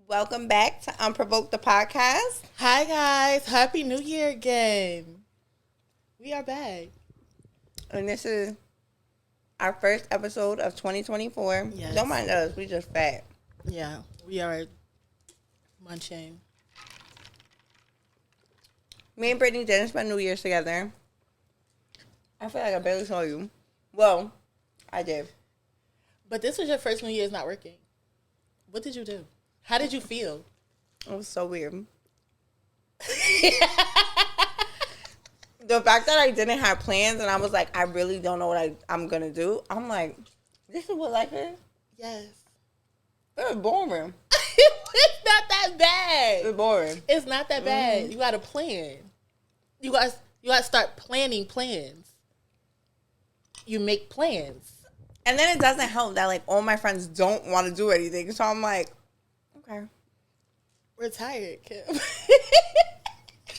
Welcome back to UnProvoked the podcast. Hi guys, Happy New Year again. We are back. And this is our first episode of 2024. Yes. Don't mind us, we just fat. Yeah, we are munching. Me and Brittany didn't spend New Year's together. I feel like I barely saw you. Well, I did. But this was your first New Year's not working. What did you do? How did you feel? It was so weird. The fact that I didn't have plans and I was like, I really don't know what I'm going to do. I'm like, this is what life is? Yes. It was boring. It's not that bad. It was boring. It's not that bad. You got to plan. You got to start planning plans. You make plans. And then it doesn't help that, like, all my friends don't want to do anything. So I'm like, okay. We're tired, Kim.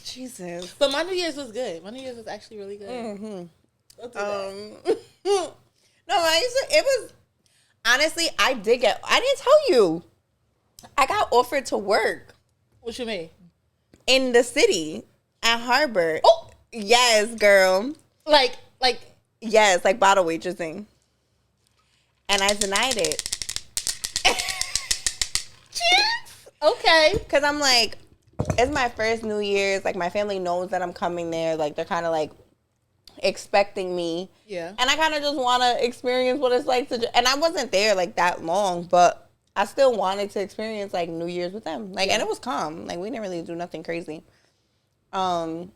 Jesus. But my New Year's was good. My New Year's was actually really good. Mm-hmm. Don't do that. No, it was, honestly, I didn't tell you. I got offered to work What you mean? in the city at Harbor. Oh! Yes, girl. Like. Yes, like bottle waitressing. And I denied it. Cheers. Okay. Because I'm like, it's my first New Year's. Like, my family knows that I'm coming there. Like, they're kind of like expecting me. Yeah. And I kind of just want to experience what it's like to, and I wasn't there like that long, but I still wanted to experience like New Year's with them. Like, and it was calm. Like, we didn't really do nothing crazy. But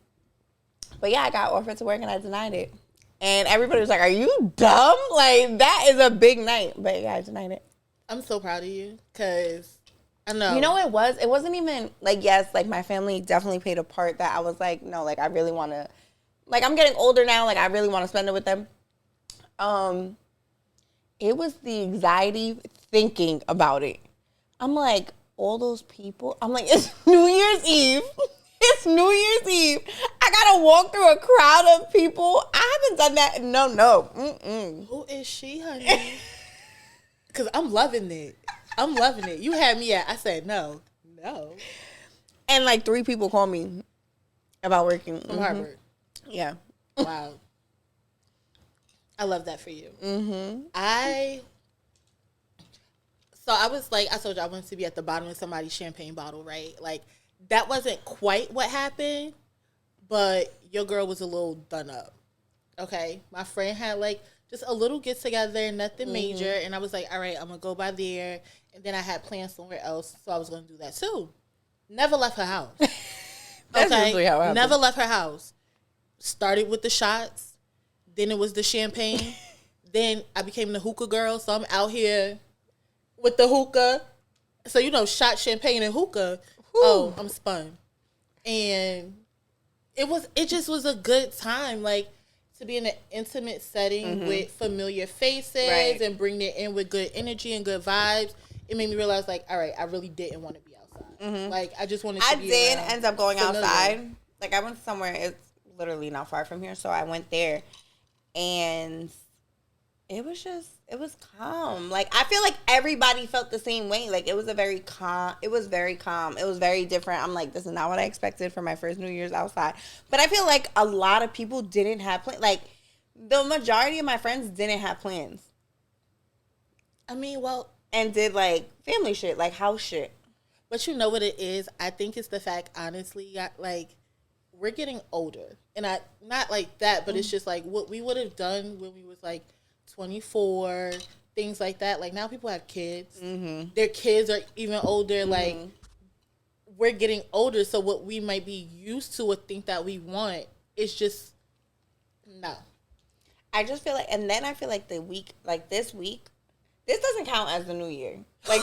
yeah, I got offered to work and I denied it. And everybody was like, are you dumb? Like, that is a big night. But yeah, I denied it. I'm so proud of you because I know. You know what it was? It wasn't even, like, yes, like, my family definitely played a part that I was like, no, like, I really want to, like, I'm getting older now. Like, I really want to spend it with them. It was the anxiety thinking about it. I'm like, all those people. I'm like, it's New Year's Eve. It's New Year's Eve. I gotta walk through a crowd of people. I haven't done that. No. Mm-mm. Who is she, honey? Because I'm loving it. I'm loving it. You had me at, I said no. And like 3 people called me about working. From Harvard. Yeah. Wow. I love that for you. Mm-hmm. I was like, I told you I wanted to be at the bottom of somebody's champagne bottle, right? Like, that wasn't quite what happened, but your girl was a little done up. Okay? My friend had like just a little get together, nothing major, and I was like, all right, I'm gonna go by there, and then I had plans somewhere else, so I was gonna do that too. Never left her house. That's usually how it happens. Never left her house. Started with the shots, then it was the champagne, then I became the hookah girl, so I'm out here with the hookah. So, you know, shot, champagne, and hookah. Whew. Oh, I'm spun. And it just was a good time, like, to be in an intimate setting with familiar faces and bring it in with good energy and good vibes. It made me realize, like, all right, I really didn't want to be outside. Like, I just wanted to be I did around end up going familiar. outside. Like, I went somewhere, it's literally not far from here, so I went there, and it was calm. Like, I feel like everybody felt the same way. Like, it was very calm. It was very different. I'm like, this is not what I expected for my first New Year's outside. But I feel like a lot of people didn't have plans. Like, the majority of my friends didn't have plans. I mean, well. And did, like, family shit, like house shit. But you know what it is? I think it's the fact, honestly, like, we're getting older. And not like that, but it's just like what we would have done when we was, like, 24, things like that. Like, now people have kids. Their kids are even older. Like, we're getting older, so what we might be used to or think that we want is just no. I just feel like, and then I feel like this week, this doesn't count as the new year. Like,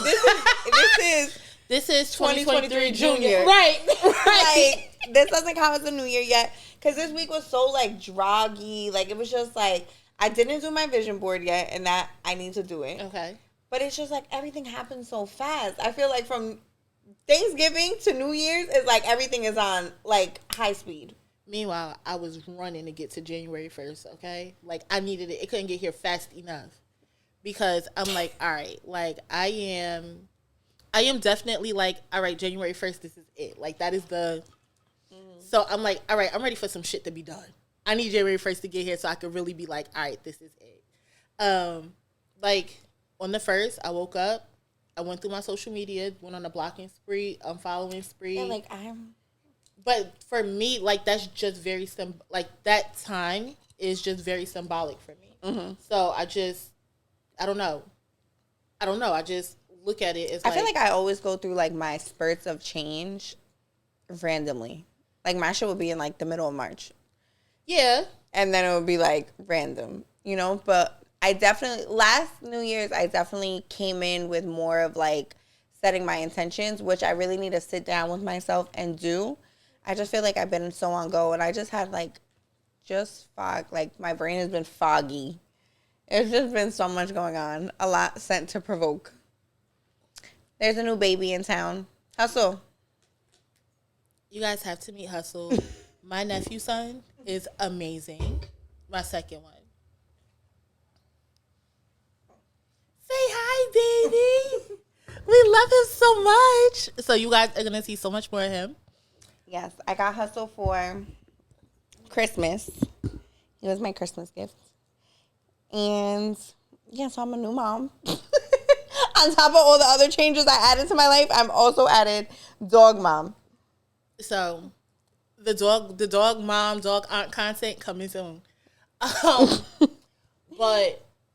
this is 2023 junior. Right. Like, this doesn't count as the new year yet. Because this week was so, like, droggy. Like, it was just, like, I didn't do my vision board yet, and that I need to do it. Okay. But it's just, like, everything happens so fast. I feel like from Thanksgiving to New Year's, it's like everything is on, like, high speed. Meanwhile, I was running to get to January 1st, okay? Like, I needed it. It couldn't get here fast enough. Because I'm like, all right, like, I I am definitely like, all right, January 1st, this is it. Like, that is the... So I'm like, all right, I'm ready for some shit to be done. I need January 1st to get here so I can really be like, all right, this is it. Like, on the 1st, I woke up, I went through my social media, went on a blocking spree, unfollowing spree. Yeah, like, I'm... But for me, like, that's just very, like, that time is just very symbolic for me. Mm-hmm. So I don't know. I just look at it as I feel like I always go through, like, my spurts of change randomly. Like, my shit would be in, like, the middle of March. Yeah. And then it would be, like, random, you know? But I definitely, last New Year's, I definitely came in with more of, like, setting my intentions, which I really need to sit down with myself and do. I just feel like I've been so on go, and I just had, like, just fog. Like, my brain has been foggy. It's just been so much going on. A lot sent to provoke. There's a new baby in town. Hustle. You guys have to meet Hustle. My nephew's son is amazing. My second one. Say hi, baby. We love him so much. So you guys are going to see so much more of him. Yes, I got Hustle for Christmas. It was my Christmas gift. And, yeah, so I'm a new mom. On top of all the other changes I added to my life, I'm also added dog mom. So, the dog mom, dog aunt content coming soon. But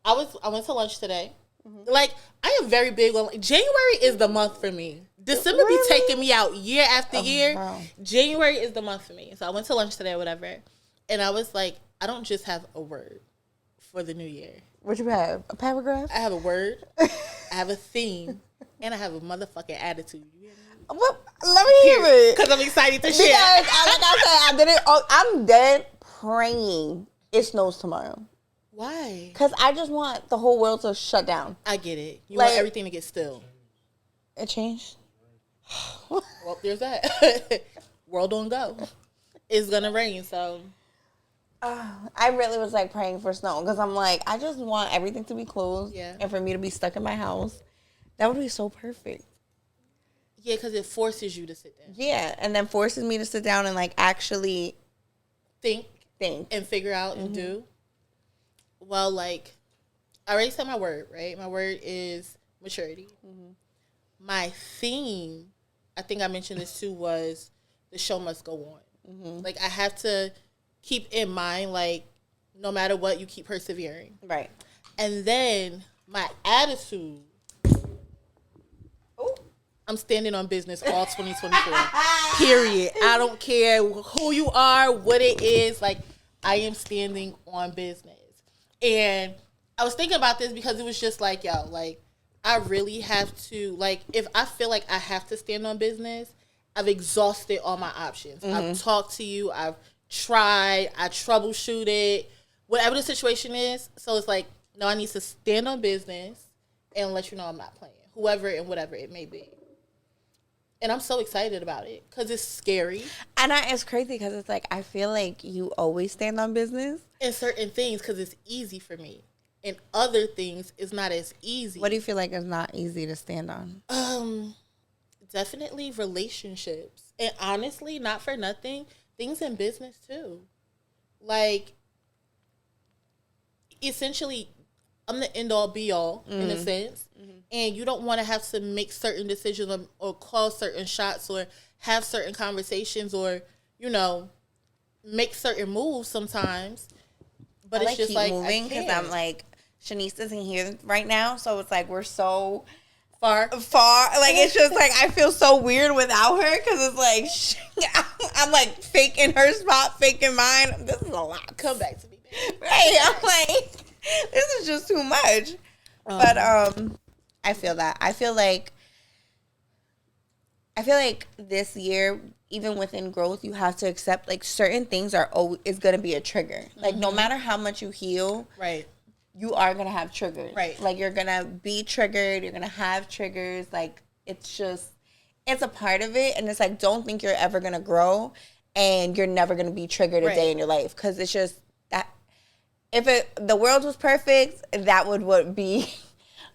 I went to lunch today. Mm-hmm. Like, I am very big on, January is the month for me. December be taking me out year after year. Wow. January is the month for me. So I went to lunch today or whatever. And I was like, I don't just have a word for the new year. What you have? A paragraph? I have a word. I have a theme. And I have a motherfucking attitude. Well, let me hear it. Because I'm excited to share. Because, like I said, I did it. I'm dead praying it snows tomorrow. Why? Because I just want the whole world to shut down. I get it. You want everything to get still. It changed. Well, there's that. World on go. It's going to rain, so. I really was like praying for snow because I'm like, I just want everything to be closed and for me to be stuck in my house. That would be so perfect. Yeah, because it forces you to sit down. Yeah, and then forces me to sit down and like actually think and figure out and do. Well, like, I already said my word, right? My word is maturity. Mm-hmm. My theme, I think I mentioned this too, was the show must go on. Mm-hmm. Like, I have to keep in mind, like, no matter what, you keep persevering. Right. And then my attitude, I'm standing on business all 2024. Period. I don't care who you are, what it is. Like, I am standing on business. And I was thinking about this because it was just like, yo, like, I really have to, like, if I feel like I have to stand on business, I've exhausted all my options. Mm-hmm. I've talked to you. I've tried. I troubleshoot it. Whatever the situation is. So it's like, no, I need to stand on business and let you know I'm not playing. Whoever and whatever it may be. And I'm so excited about it because it's scary. And it's crazy because it's like, I feel like you always stand on business. In certain things because it's easy for me. And other things, it's not as easy. What do you feel like is not easy to stand on? Definitely relationships. And honestly, not for nothing, things in business too. Like, essentially, I'm the end-all, be-all, in a sense. Mm-hmm. And you don't want to have to make certain decisions or call certain shots or have certain conversations or, you know, make certain moves sometimes. But it's just like, moving because I'm like, Shanice isn't here right now. So it's like we're so far. Like, it's just like I feel so weird without her because it's like I'm like faking her spot, faking mine. This is a lot. Come back to me, baby. Right. I'm like, this is just too much. But I feel that. I feel like this year, even within growth, you have to accept like certain things is going to be a trigger. Like no matter how much you heal, right, you are going to have triggers. Right. Like you're going to be triggered. You're going to have triggers. Like it's a part of it. And it's like, don't think you're ever going to grow and you're never going to be triggered a day in your life. Because it's just that if the world was perfect, that would be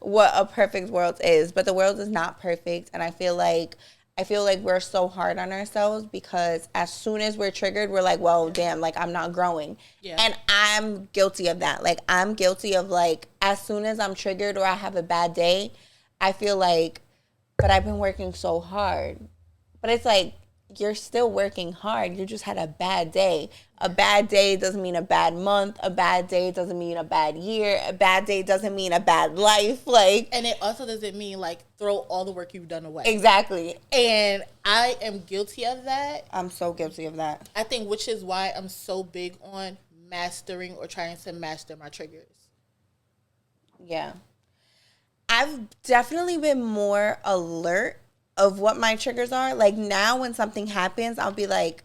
what a perfect world is, but the world is not perfect, and I feel like we're so hard on ourselves because as soon as we're triggered, we're like, well, damn, like I'm not growing. Yeah. And I'm guilty of that. Like I'm guilty of like, as soon as I'm triggered or I have a bad day, I feel like, but I've been working so hard. But it's like, you're still working hard. You just had a bad day. A bad day doesn't mean a bad month. A bad day doesn't mean a bad year. A bad day doesn't mean a bad life. Like, and it also doesn't mean like throw all the work you've done away. Exactly. And I am guilty of that. I'm so guilty of that. I think, which is why I'm so big on mastering or trying to master my triggers. Yeah. I've definitely been more alert of what my triggers are. Like now when something happens, I'll be like,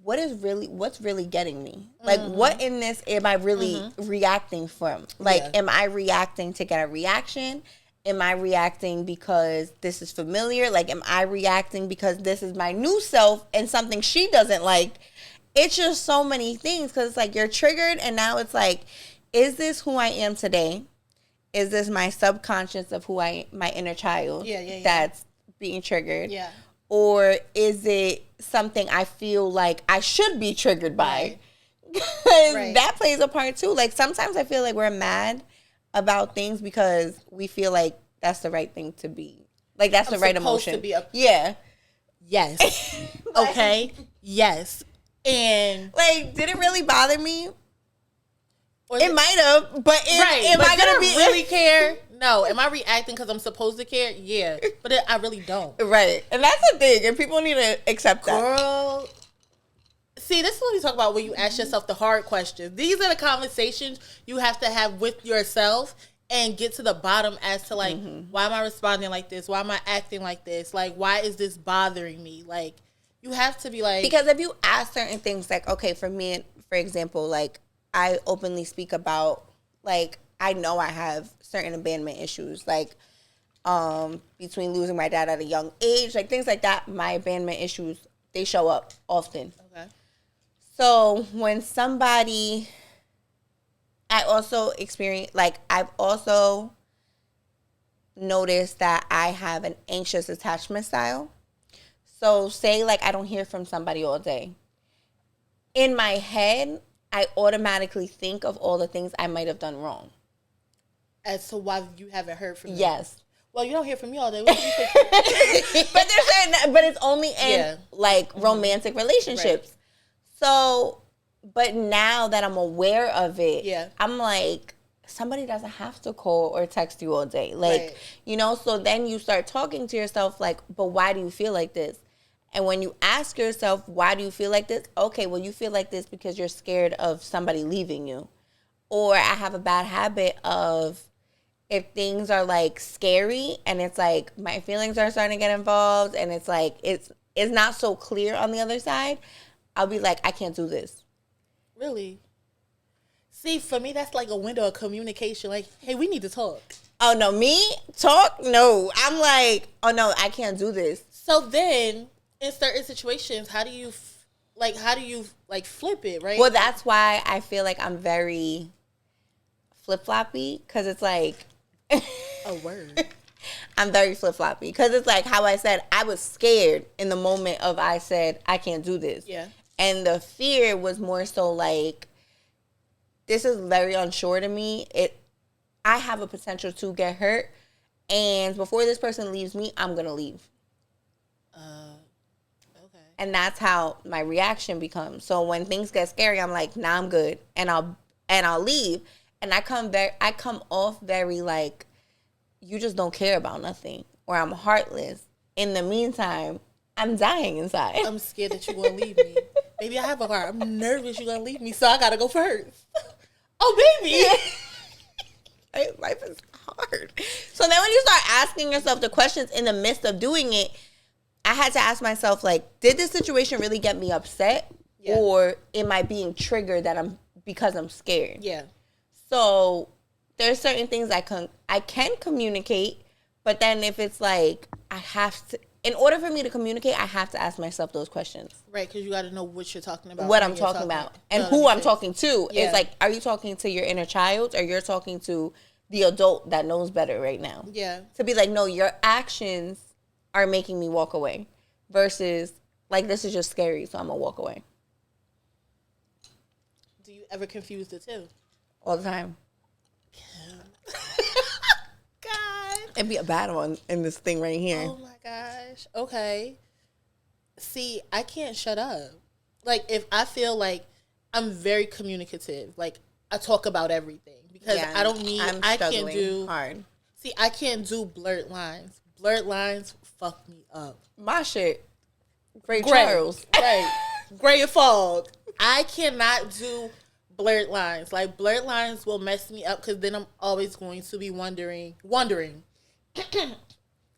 what's really getting me? Like what in this am I really reacting from? Like am I reacting to get a reaction? Am I reacting because this is familiar? Like am I reacting because this is my new self and something she doesn't like? It's just so many things because it's like you're triggered and now it's like, is this who I am today? Is this my subconscious of my inner child that's being triggered? Yeah. Or is it something I feel like I should be triggered by? Right. That plays a part too. Like sometimes I feel like we're mad about things because we feel like that's the right thing to be. Like that's the right emotion. Yeah. Yes. Okay. Yes. And like, did it really bother me? It might have, but am I gonna really care? No. Am I reacting because I'm supposed to care? Yeah, but I really don't. Right, and that's the thing, and people need to accept that. Girl, see, this is what we talk about when you ask yourself the hard questions. These are the conversations you have to have with yourself and get to the bottom as to like, why am I responding like this? Why am I acting like this? Like, why is this bothering me? Like, you have to be like, because if you ask certain things, like, okay, for me, for example, like, I openly speak about, like, I know I have certain abandonment issues, like, between losing my dad at a young age, like, things like that, my abandonment issues, they show up often. Okay. So, when somebody, I also experience, like, I've also noticed that I have an anxious attachment style. So, say, like, I don't hear from somebody all day. In my head, I automatically think of all the things I might have done wrong. As to why you haven't heard from me. Yes. Well, you don't hear from me all day. But it's only in like romantic relationships. Right. So, but now that I'm aware of it, I'm like, somebody doesn't have to call or text you all day. Like, you know, so then you start talking to yourself like, but why do you feel like this? And when you ask yourself, why do you feel like this? Okay, well, you feel like this because you're scared of somebody leaving you. Or I have a bad habit of, if things are like scary and it's like my feelings are starting to get involved and it's like it's not so clear on the other side, I'll be like, I can't do this. Really? See, for me, that's like a window of communication. Like, hey, we need to talk. Oh, no, me? Talk? No. I'm like, oh, no, I can't do this. So then, in certain situations, how do you flip it, right? Well, that's why I feel like I'm very flip-floppy, because it's like... A word. I'm very flip-floppy, because it's like how I said, I was scared in the moment of I said, I can't do this. Yeah. And the fear was more so like, this is very unsure to me. I have a potential to get hurt, and before this person leaves me, I'm going to leave. And that's how my reaction becomes. So when things get scary, I'm like, nah, I'm good. And I'll leave. And I come off very like, you just don't care about nothing. Or I'm heartless. In the meantime, I'm dying inside. I'm scared that you're going to leave me. Baby, I have a heart. I'm nervous you're going to leave me, so I got to go first. Oh, baby. Life is hard. So then when you start asking yourself the questions in the midst of doing it, I had to ask myself, like, did this situation really get me upset? Yeah. Or am I being triggered because I'm scared? Yeah. So there's certain things I can communicate, but then if it's like, I have to, in order for me to communicate, I have to ask myself those questions. Right, because you got to know what you're talking about. What I'm talking about. And who I'm talking to. Yeah. It's like, are you talking to your inner child, or you're talking to the adult that knows better right now. Yeah. To be like, no, your actions are making me walk away versus like, this is just scary, so I'm going to walk away. Do you ever confuse the two? All the time. God. It'd be a bad one in this thing right here. Oh my gosh. Okay. See, I can't shut up. Like, if I feel like I'm very communicative, like I talk about everything because I don't need. I can't do hard. See, I can't do blurred lines. Blurred lines fuck me up. My shit. Gray Charles. Right. Gray and fog. I cannot do blurred lines. Like, blurred lines will mess me up because then I'm always going to be wondering.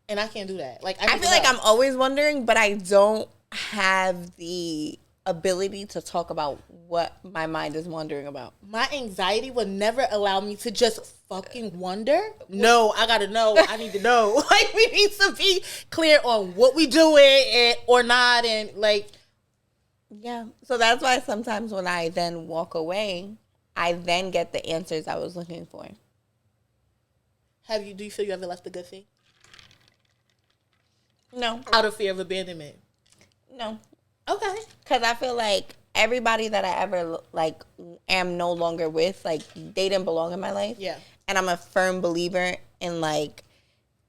And I can't do that. Like, I feel like I'm always wondering, but I don't have the ability to talk about what my mind is wondering about. My anxiety would never allow me to just fucking wonder. No, I gotta know. I need to know. Like, we need to be clear on what we doing or not, and like. Yeah. So that's why sometimes when I then walk away, I then get the answers I was looking for. Do you feel you ever left a good thing? No. Out of fear of abandonment? No. Okay. Because I feel like everybody that I ever, like, am no longer with, like, they didn't belong in my life. Yeah. And I'm a firm believer in, like,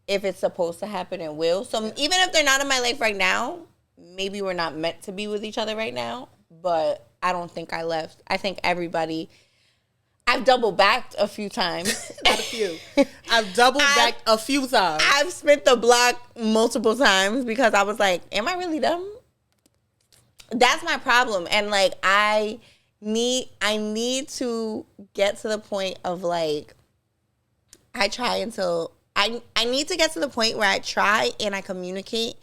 if it's supposed to happen, it will. So even if they're not in my life right now, maybe we're not meant to be with each other right now, but I don't think I left. I think everybody... I've double backed a few times. Not a few. I've double backed a few times. I've spent the block multiple times because I was like, am I really dumb? That's my problem. And like, I need to get to the point of like, I need to get to the point where I try and I communicate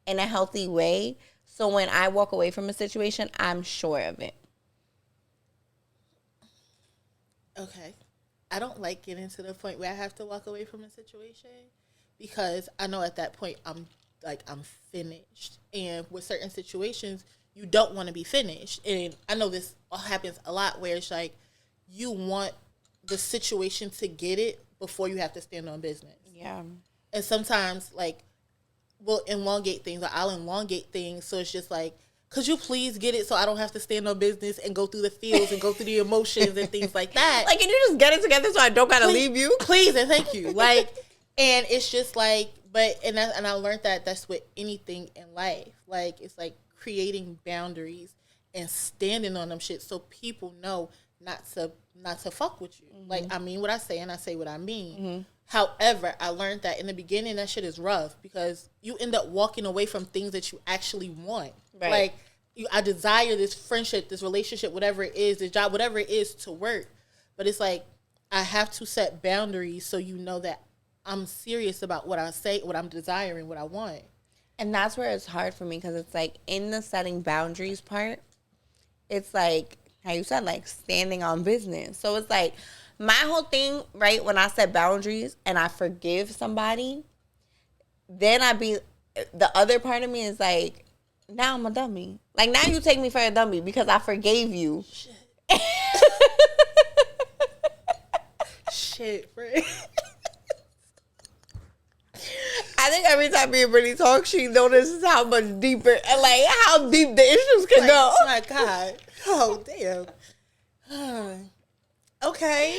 in a healthy way. So when I walk away from a situation, I'm sure of it. Okay. I don't like getting to the point where I have to walk away from a situation because I know at that point I'm finished. And with certain situations, you don't want to be finished. And I know this happens a lot where it's like you want the situation to get it before you have to stand on business. Yeah. And sometimes like we'll elongate things or I'll elongate things. So it's just like, could you please get it so I don't have to stand on business and go through the feels and go through the emotions and things like that? Like, can you just get it together so I don't gotta leave you? Please and thank you. Like, and it's just like, and I learned that that's with anything in life. Like, it's like creating boundaries and standing on them shit so people know not to fuck with you. Mm-hmm. Like, I mean what I say and I say what I mean. Mm-hmm. However, I learned that in the beginning that shit is rough because you end up walking away from things that you actually want. Right. Like, I desire this friendship, this relationship, whatever it is, this job, whatever it is to work. But it's like, I have to set boundaries so you know that I'm serious about what I say, what I'm desiring, what I want. And that's where it's hard for me because it's like in the setting boundaries part, it's like, how you said, like standing on business. So it's like my whole thing, right, when I set boundaries and I forgive somebody, then the other part of me is like, now I'm a dummy. Like, now you take me for a dummy because I forgave you. Shit. Shit, bro. I think every time me and Brittany talk, she notices how much deeper and like how deep the issues can go. Oh my God. Oh damn. Okay.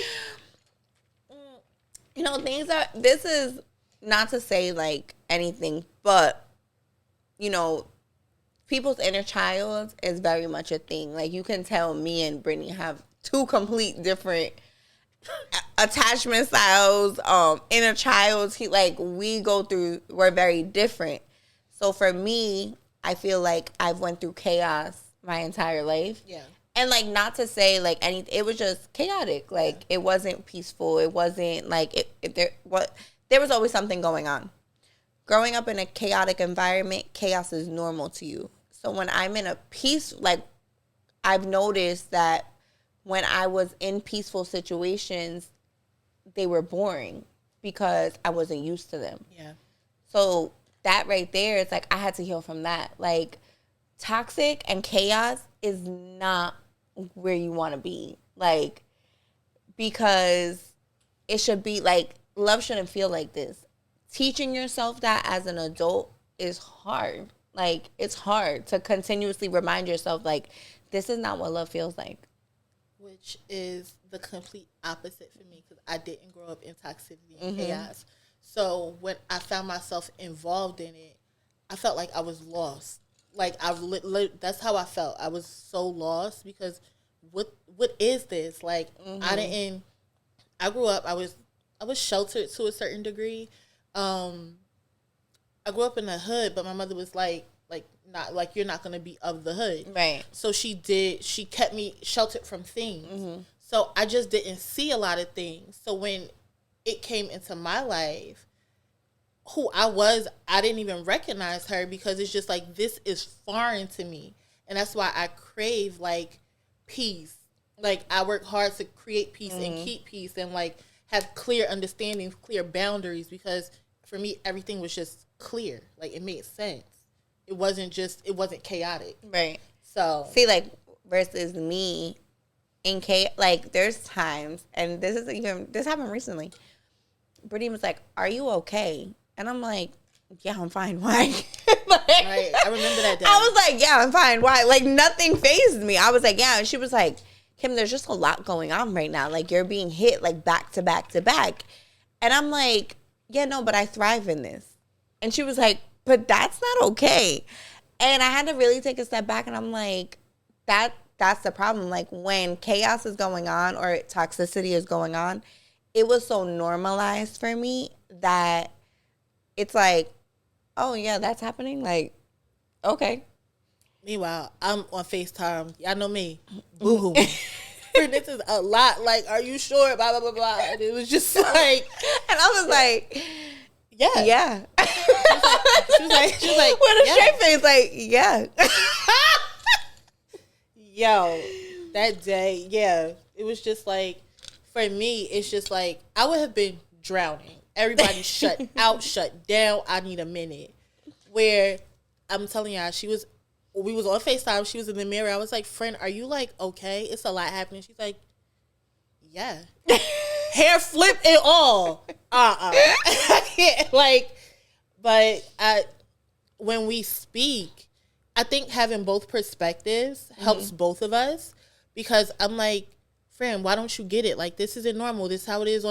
You know, this is not to say like anything, but you know, people's inner child is very much a thing. Like, you can tell me and Brittany have two complete different attachment styles, inner childs. We're very different. So for me, I feel like I've went through chaos my entire life. Yeah. And like, not to say like it was just chaotic. Like, it wasn't peaceful. It wasn't like there was always something going on. Growing up in a chaotic environment, chaos is normal to you. So when I'm in a peace, like, I've noticed that when I was in peaceful situations, they were boring because I wasn't used to them. Yeah. So that right there, it's like I had to heal from that. Like, toxic and chaos is not where you want to be. Like, because it should be like, love shouldn't feel like this. Teaching yourself that as an adult is hard. Like, it's hard to continuously remind yourself, like, this is not what love feels like. Which is the complete opposite for me, because I didn't grow up in toxicity and chaos. So when I found myself involved in it, I felt like I was lost. Like, that's how I felt. I was so lost, because what is this? Like, I grew up, I was sheltered to a certain degree. I grew up in the hood, but my mother was like not like, you're not gonna be of the hood, right? So she kept me sheltered from things. So I just didn't see a lot of things. So when it came into my life, who I was, I didn't even recognize her, because it's just like, this is foreign to me, and that's why I crave like peace. Like, I work hard to create peace and keep peace, and like have clear understandings, clear boundaries, because for me everything was just clear. Like, it made sense. It wasn't chaotic. Right. So see, like, versus me in like, there's times, and this happened recently. Brittany was like, "Are you okay?" And I'm like, "Yeah, I'm fine. Why?" Like, right. I remember that day. I was like, "Yeah, I'm fine. Why?" Like, nothing fazed me. I was like, "Yeah." And she was like, "Kim, there's just a lot going on right now. Like, you're being hit like back to back to back." And I'm like, "Yeah, no, but I thrive in this." And she was like, "But that's not okay." And I had to really take a step back, and I'm like, that's the problem. Like, when chaos is going on or toxicity is going on, it was so normalized for me that it's like, oh yeah, that's happening. Like, okay. Meanwhile, I'm on FaceTime. Y'all know me. Boo-hoo. This is a lot. Like, are you sure? Blah, blah, blah, blah. And it was just like... And I was like... Yeah. Yeah. She was like, with a straight face, like, yeah. Yo, that day, yeah. It was just like, for me, it's just like, I would have been drowning. Everybody shut out, shut down. I need a minute. Where, I'm telling y'all, we was on FaceTime. She was in the mirror. I was like, "Friend, are you like okay? It's a lot happening." She's like, "Yeah." Hair flip and all. Like, but when we speak, I think having both perspectives helps both of us, because I'm like, "Friend, why don't you get it? Like, this isn't normal. This is how it is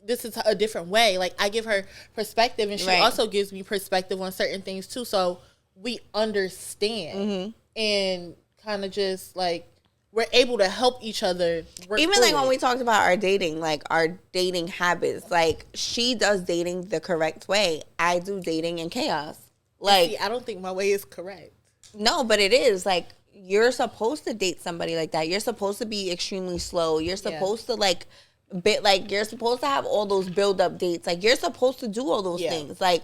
this is a different way." Like, I give her perspective, and she also gives me perspective on certain things too. So we understand and kind of just like, we're able to help each other work. Even like when we talked about our dating, like our dating habits, like, she does dating the correct way. I do dating in chaos. Like, see, I don't think my way is correct. No, but it is. Like, you're supposed to date somebody like that. You're supposed to be extremely slow. You're supposed to you're supposed to have all those build up dates. Like, you're supposed to do all those things. Like,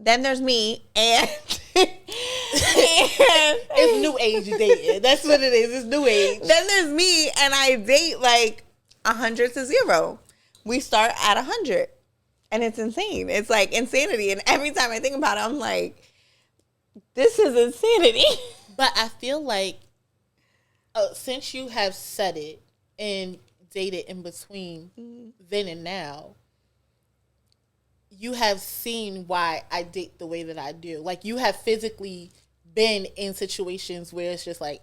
then there's me, and it's new age dating. That's what it is. It's new age. Then there's me, and I date like 100 to 0. We start at 100, and it's insane. It's like insanity. And every time I think about it, I'm like, this is insanity. But I feel like, since you have said it and dated in between then and now, you have seen why I date the way that I do. Like, you have physically been in situations where it's just like,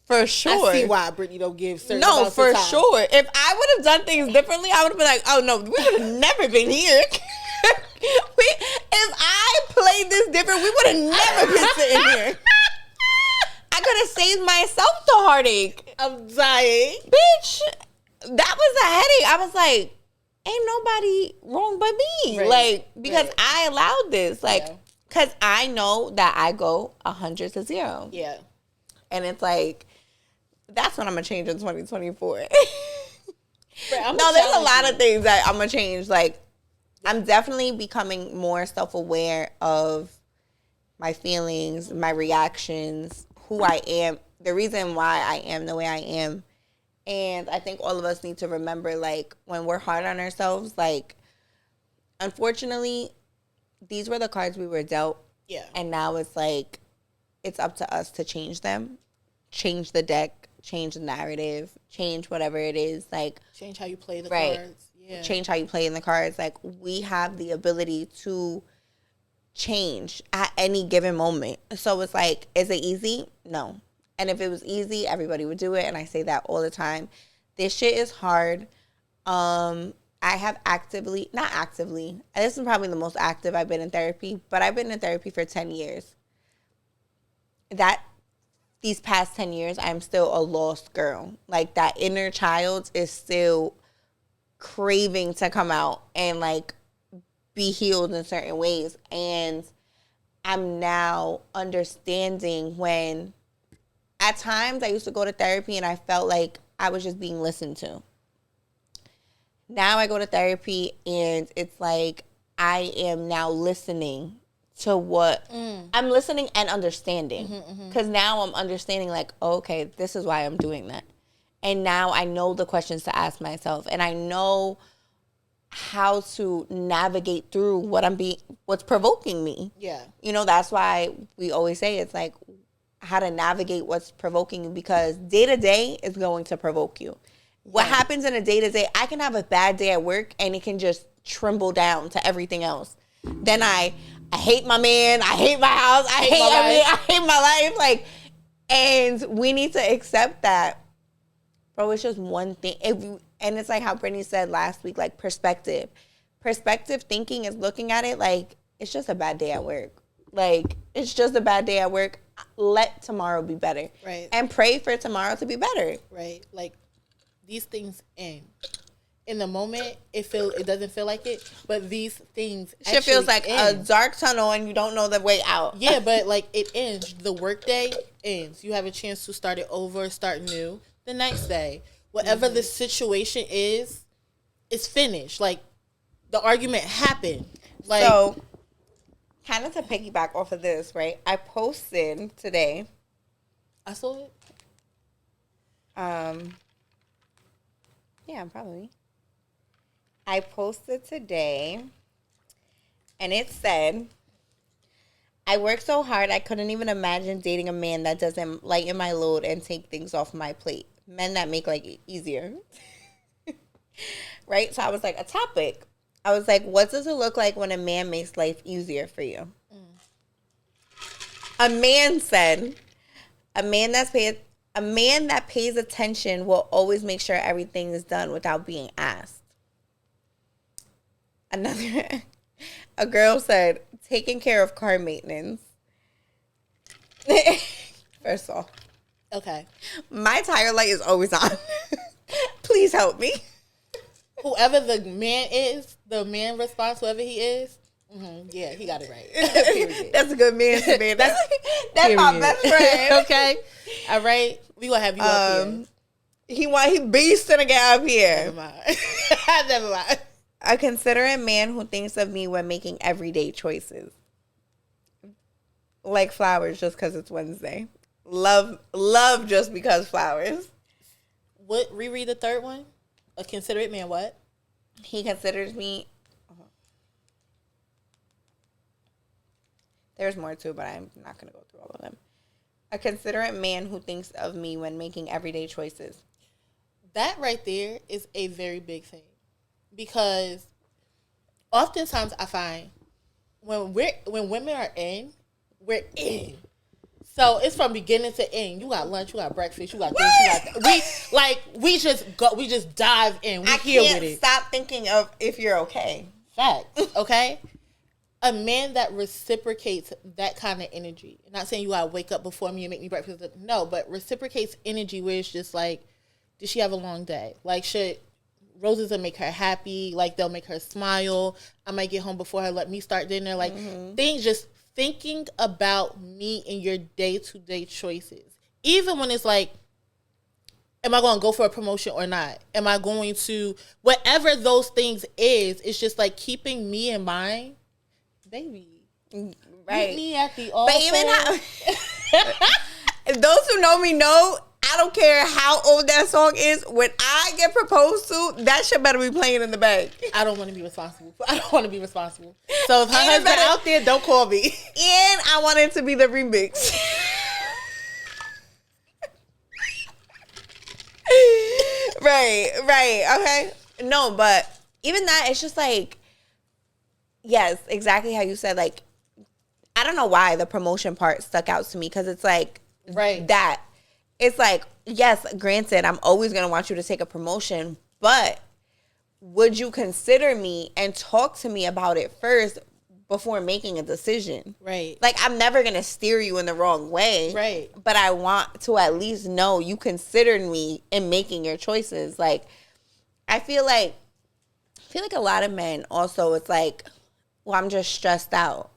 for sure. I see why Brittany don't give certain No, for time. sure. If I would have done things differently, I would have been like, oh no, we would have never been here. If I played this different, we would have never been sitting here. I could have saved myself the heartache. I'm dying. Bitch, that was a headache. I was like, ain't nobody wrong but me. Right. Like, because I allowed this. Like, because I know that I go 100 to 0. Yeah. And it's like, that's what I'm going to change in 2024. Right, no, there's a lot of things that I'm going to change. Like, I'm definitely becoming more self-aware of my feelings, my reactions, who I am, the reason why I am the way I am. And I think all of us need to remember, like, when we're hard on ourselves, like, unfortunately, these were the cards we were dealt. Yeah. And now it's like, it's up to us to change them, change the deck, change the narrative, change whatever it is. Like, change how you play the cards. change how you play in the cards. Like, we have the ability to change at any given moment. So it's like, is it easy? No. And if it was easy, everybody would do it. And I say that all the time. This shit is hard. I have not actively, this is probably the most active I've been in therapy, but I've been in therapy for 10 years. These past 10 years, I'm still a lost girl. Like, that inner child is still craving to come out and, like, be healed in certain ways. And I'm now understanding when, at times, I used to go to therapy and I felt like I was just being listened to. Now I go to therapy and it's like I am now listening to what I'm listening and understanding. Because now I'm understanding, like, okay, this is why I'm doing that. And now I know the questions to ask myself, and I know how to navigate through what's provoking me. Yeah. You know, that's why we always say it's like how to navigate what's provoking you, because day to day is going to provoke you. What happens in a day-to-day, I can have a bad day at work and it can just tremble down to everything else. Then I hate my man, I hate my house, I hate my life. Like, and we need to accept that, bro, it's just one thing. And it's like how Brittany said last week, like, perspective. Perspective thinking is looking at it like, it's just a bad day at work. Like, it's just a bad day at work. Let tomorrow be better. Right. And pray for tomorrow to be better. Right. Like, these things end. In the moment, it doesn't feel like it, but these things Shit feels like end. A dark tunnel and you don't know the way out. Yeah, but like, it ends. The workday ends. You have a chance to start it over, start new the next day. Whatever the situation is, it's finished. Like, the argument happened. Like, so, kind of to piggyback off of this, right? I posted today. I saw it. Yeah, probably. I posted today, and it said, I work so hard I couldn't even imagine dating a man that doesn't lighten my load and take things off my plate. Men that make life easier. Right? So I was like, a topic. I was like, what does it look like when a man makes life easier for you? A man said, a man that pays attention will always make sure everything is done without being asked. A girl said, taking care of car maintenance. First of all, okay, my tire light is always on. Please help me. Whoever the man response, whoever he is, yeah, he got it right. That's a good man to me. That's my best friend. Okay, all right, we gonna have you up here. He beasting to get up here. Never mind. Never mind. A considerate man who thinks of me when making everyday choices. Like flowers just because it's Wednesday. Love just because flowers. What? Reread the third one. A considerate man what? He considers me. There's more too, but I'm not going to go through all of them. A considerate man who thinks of me when making everyday choices. That right there is a very big thing. Because oftentimes I find when women are in, we're in. So it's from beginning to end. You got lunch, you got breakfast, you got this, we just dive in. We here with it. I can't stop thinking of if you're okay. Fact. Okay? A man that reciprocates that kind of energy. I'm not saying you gotta wake up before me and make me breakfast. No, but reciprocates energy where it's just like, did she have a long day? Like, should roses will make her happy, like they'll make her smile. I might get home before her, let me start dinner. Like things, just thinking about me and your day-to-day choices. Even when it's like, am I going to go for a promotion or not? Am I going to, whatever those things is, it's just like keeping me in mind. Baby. Right. Meet me at the altar. But even those who know me know, I don't care how old that song is. When I get proposed to, that shit better be playing in the back. I don't want to be responsible. So if her husband out there, don't call me. And I want it to be the remix. Right. Okay. No, but even that, it's just like, yes, exactly how you said. Like, I don't know why the promotion part stuck out to me, because it's like, right. that. It's like, yes, granted, I'm always going to want you to take a promotion, but would you consider me and talk to me about it first before making a decision? Right. Like, I'm never going to steer you in the wrong way. Right. But I want to at least know you considered me in making your choices. Like, I feel like a lot of men also, it's like, well, I'm just stressed out.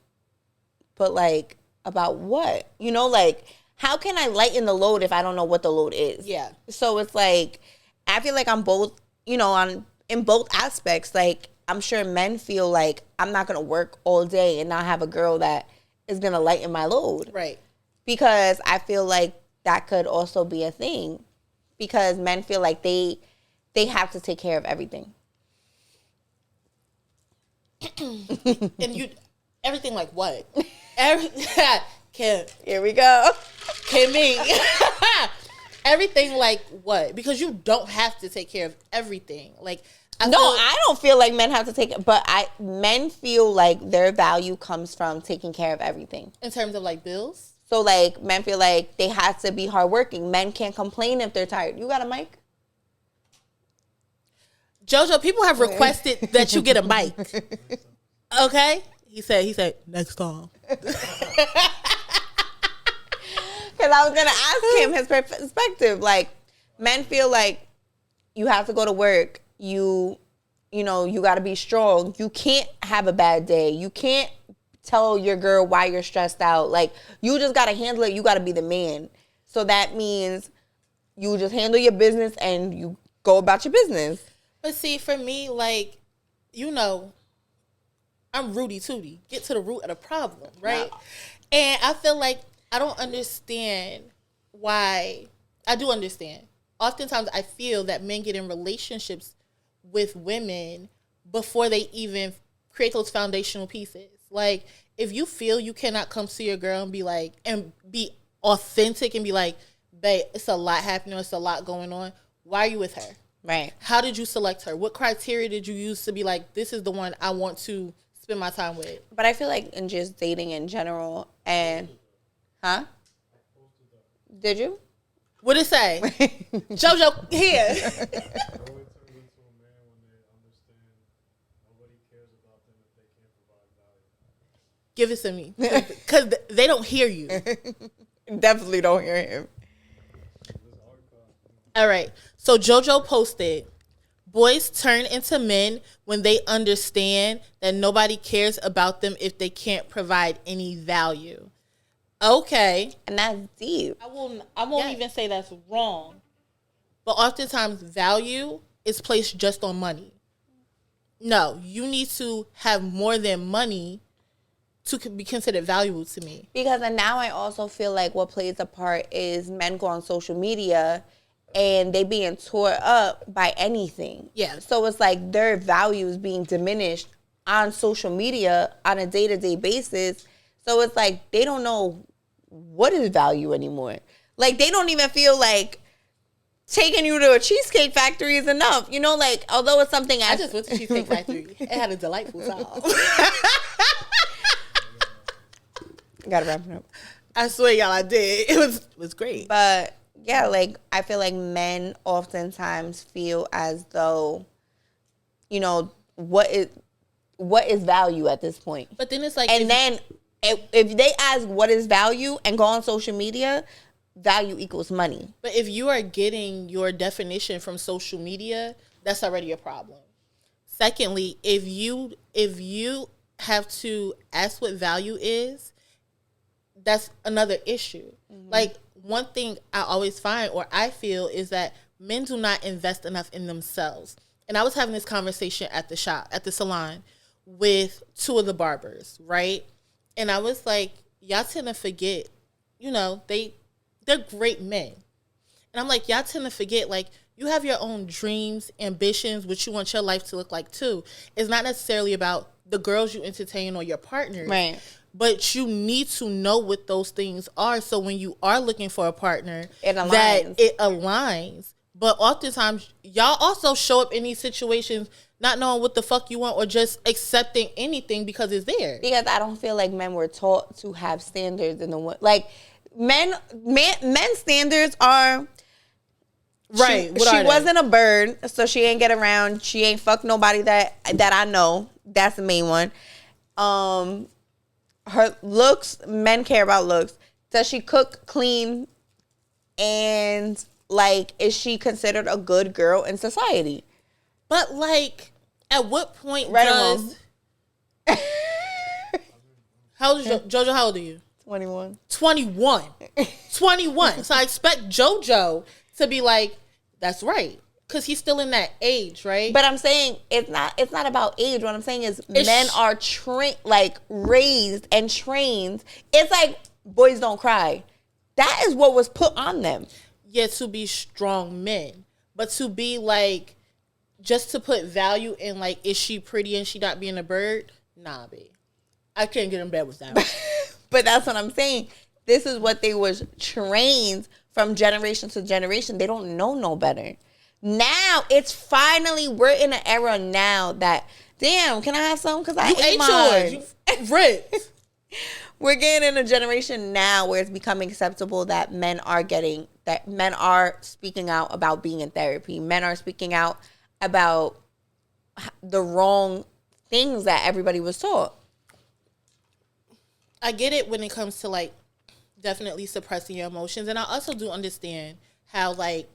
But like, about what? You know, like, how can I lighten the load if I don't know what the load is? Yeah. So it's like, I feel like I'm both, you know, in both aspects. Like, I'm sure men feel like I'm not going to work all day and not have a girl that is going to lighten my load. Right. Because I feel like that could also be a thing. Because men feel like they have to take care of everything. And you, everything like what? Kim. Here we go. Kimmy. Everything like what? Because you don't have to take care of everything. Like, I don't feel like men have to take it, but men feel like their value comes from taking care of everything. In terms of like bills? So like, men feel like they have to be hardworking. Men can't complain if they're tired. You got a mic? Jojo, people have requested that you get a mic. Okay? He said, next time. Because I was going to ask him his perspective. Like, men feel like you have to go to work. You know, you got to be strong. You can't have a bad day. You can't tell your girl why you're stressed out. Like, you just got to handle it. You got to be the man. So that means you just handle your business and you go about your business. But see, for me, like, you know, I'm Rudy Tooty. Get to the root of the problem, right? No. And I feel like I don't understand why. I do understand. Oftentimes, I feel that men get in relationships with women before they even create those foundational pieces. Like, if you feel you cannot come to your girl and be like, and be authentic and be like, babe, it's a lot happening, it's a lot going on. Why are you with her? Right. How did you select her? What criteria did you use to be like, this is the one I want to spend my time with? But I feel like in just dating in general, and huh? Did you? What did it say? Jojo, here. Give it to me. Because they don't hear you. Definitely don't hear him. All right. So JoJo posted, boys turn into men when they understand that nobody cares about them if they can't provide any value. Okay. And that's deep. I won't even say that's wrong. But oftentimes value is placed just on money. No, you need to have more than money to be considered valuable to me. Because and now I also feel like what plays a part is men go on social media and they being tore up by anything. Yeah. So it's like their value is being diminished on social media on a day-to-day basis. So it's like they don't know what is value anymore. Like they don't even feel like taking you to a Cheesecake Factory is enough. You know, like although it's something I just went to Cheesecake Factory. It had a delightful time. Gotta wrap it up. I swear, y'all, I did. It was great. But yeah, like I feel like men oftentimes feel as though, you know, what is value at this point? But then it's like, and then if they ask what is value and go on social media, value equals money. But if you are getting your definition from social media, that's already a problem. Secondly, if you have to ask what value is, that's another issue. Mm-hmm. Like one thing I always find or I feel is that men do not invest enough in themselves. And I was having this conversation at the salon with two of the barbers, right? And I was like, y'all tend to forget, you know, they're great men. And I'm like, y'all tend to forget, like, you have your own dreams, ambitions, what you want your life to look like too. It's not necessarily about the girls you entertain or your partners. Right. But you need to know what those things are. So when you are looking for a partner, it aligns. that it aligns. But oftentimes, y'all also show up in these situations not knowing what the fuck you want or just accepting anything because it's there. Because I don't feel like men were taught to have standards in the like men's standards are right. She wasn't a bird, so she ain't get around. She ain't fuck nobody that I know. That's the main one. Her looks, men care about looks. Does she cook, clean, and like is she considered a good girl in society? But like, at what point right does... How old is JoJo? How old are you? 21. 21. 21. So I expect JoJo to be like, that's right. Because he's still in that age, right? But I'm saying it's not about age. What I'm saying is men are raised and trained. It's like boys don't cry. That is what was put on them. Yeah, to be strong men. But to be like, just to put value in like, is she pretty and she not being a bird? Nah, babe. I can't get in bed with that. But that's what I'm saying. This is what they was trained from generation to generation. They don't know no better. Now it's finally, we're in an era now that, damn, can I have some? Because I ate mine. You ripped. We're getting in a generation now where it's becoming acceptable that men are speaking out about being in therapy. Men are speaking out about the wrong things that everybody was taught. I get it when it comes to like definitely suppressing your emotions. And I also do understand how like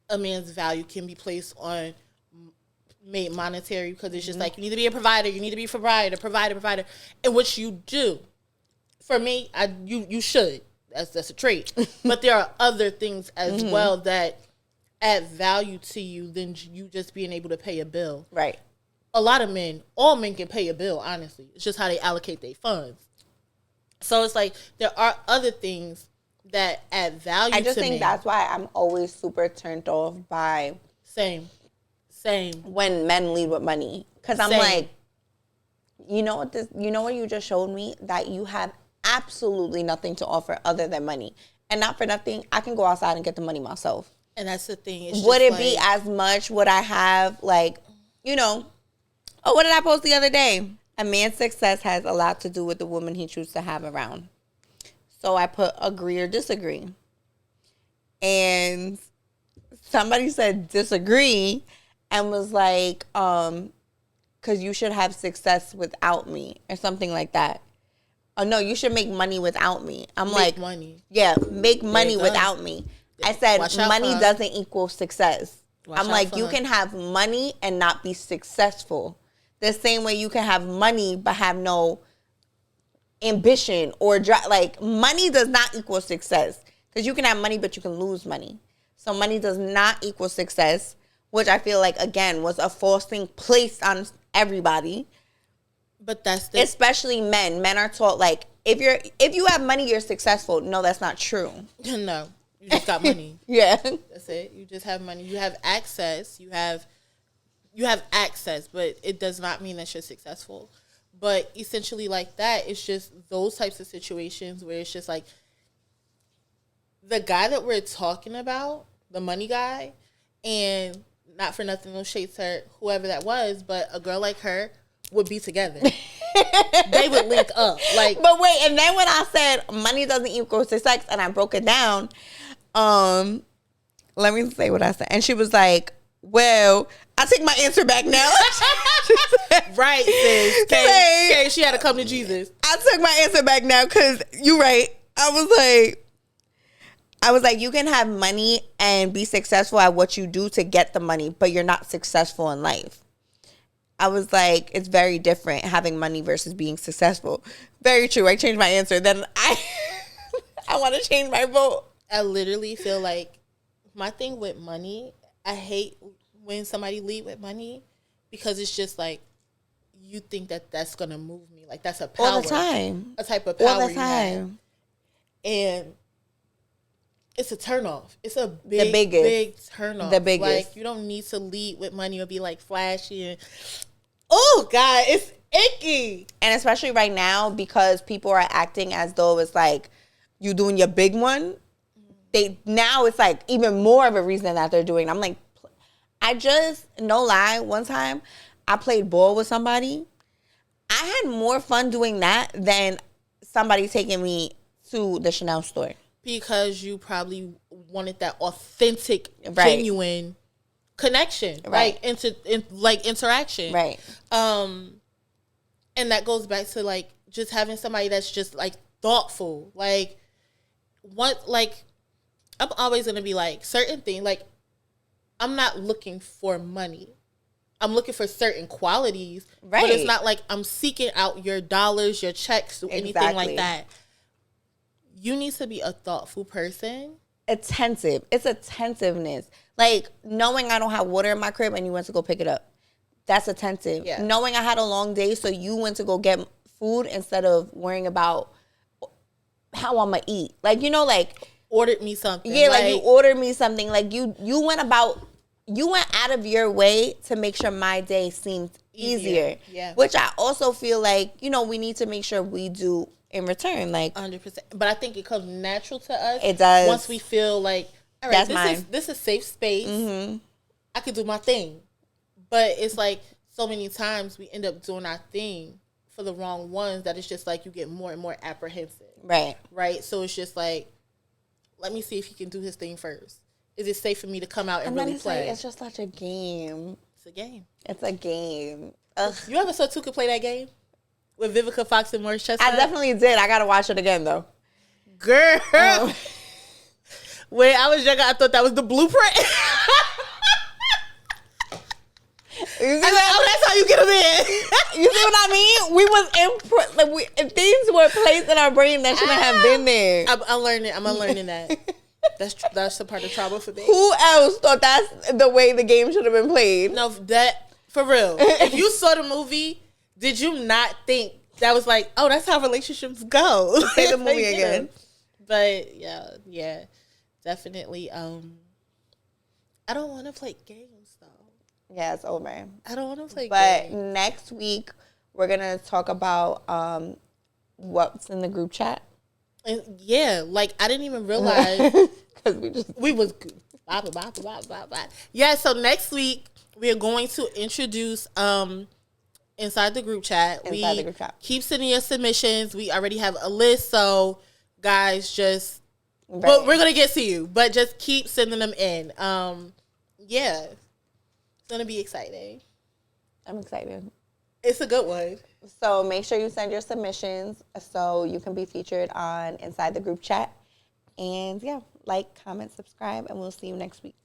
a man's value can be placed on made monetary because it's just like, you need to be a provider, you need to be a provider, and which you do. For me, you should. That's a trait. But there are other things as well that add value to you than you just being able to pay a bill. Right. A lot of men, all men can pay a bill, honestly. It's just how they allocate their funds. So it's like there are other things that add value to me. I just think that's why I'm always super turned off by... Same. When men lead with money. Because I'm like, you know what you just showed me? That you have absolutely nothing to offer other than money. And not for nothing, I can go outside and get the money myself. And that's the thing. Would it be as much? Would I have, like, oh, what did I post the other day? A man's success has a lot to do with the woman he chooses to have around. So I put agree or disagree. And somebody said disagree and was like, because you should have success without me or something like that. Oh, no, you should make money without me. Make money. Yeah, make money without me. I said money doesn't equal success. I'm like, you can have money and not be successful. The same way you can have money but have no ambition or drive. Like, money does not equal success. Because you can have money but you can lose money. So money does not equal success, which I feel like, again, was a false thing placed on everybody. But that's especially men. Men are taught, like, if you have money, you're successful. No, that's not true. No. You just got money. Yeah. That's it. You just have money. You have access. You have access, but it does not mean that you're successful. But essentially like that, it's just those types of situations where it's just like the guy that we're talking about, the money guy, and not for nothing, no shade to whoever that was, but a girl like her would be together. They would link up. Like, but wait, and then when I said money doesn't equal success, and I broke it down, let me say what I said. And she was like, well, I take my answer back now. Right, sis. Okay, she had to come to Jesus. I took my answer back now because you're right. I was like, you can have money and be successful at what you do to get the money, but you're not successful in life. I was like, it's very different having money versus being successful. Very true. I changed my answer. Then I want to change my vote. I literally feel like my thing with money, I hate when somebody lead with money because it's just like you think that that's going to move me. Like that's a power. All the time. A type of power all the time. And it's a turnoff. It's a big turnoff. The biggest. Like you don't need to lead with money or be like flashy. And, oh, God, it's icky. And especially right now because people are acting as though it's like you doing your big one. now it's like even more of a reason that they're doing it. I'm like, I just, no lie, one time I played ball with somebody. I had more fun doing that than somebody taking me to the Chanel store. Because you probably wanted that authentic, genuine connection, right? Like interaction, right? And that goes back to like just having somebody that's just like thoughtful. Like what? Like I'm always gonna be like certain things. Like I'm not looking for money. I'm looking for certain qualities, but it's not like I'm seeking out your dollars, your checks, or anything like that. You need to be a thoughtful person. Attentive. It's attentiveness. Like knowing I don't have water in my crib and you went to go pick it up. That's attentive. Yeah. Knowing I had a long day, so you went to go get food instead of worrying about how I'm gonna eat. Like, you know, like ordered me something. Yeah, like you ordered me something. Like you went out of your way to make sure my day seemed easier. Yeah. Which I also feel like, you know, we need to make sure we do in return. Like 100%. But I think it comes natural to us. It does. Once we feel like, all right, this is safe space. Mm-hmm. I could do my thing. But it's like so many times we end up doing our thing for the wrong ones that it's just like you get more and more apprehensive. Right. Right? So it's just like, let me see if he can do his thing first. Is it safe for me to come out and really play? It's just such a game. It's a game. It's a game. Ugh. You ever saw Tuka play that game? With Vivica Fox and Morris Chestnut? I definitely did. I got to watch it again, though. Girl. When I was younger, I thought that was the blueprint. That's how you get them in. You see what I mean? We was things were placed in our brain that shouldn't have been there. I'm unlearning that. That's a part of trauma for me. Who else thought that's the way the game should have been played? No, that for real. If you saw the movie, did you not think that was like, oh, that's how relationships go? Play the movie again. But yeah, definitely. I don't want to play games though. Yeah, it's over. I don't want to play games. But next week we're gonna talk about what's in the group chat. And yeah, like I didn't even realize because we was blah, blah, blah, blah, blah. Yeah, so next week we are going to introduce inside the group chat. Keep sending your submissions. We already have a list, so guys, just well, we're gonna get to you, but just keep sending them in. Yeah, it's gonna be exciting. I'm excited. It's a good one. So make sure you send your submissions so you can be featured on Inside the Group Chat. And yeah, like, comment, subscribe, and we'll see you next week.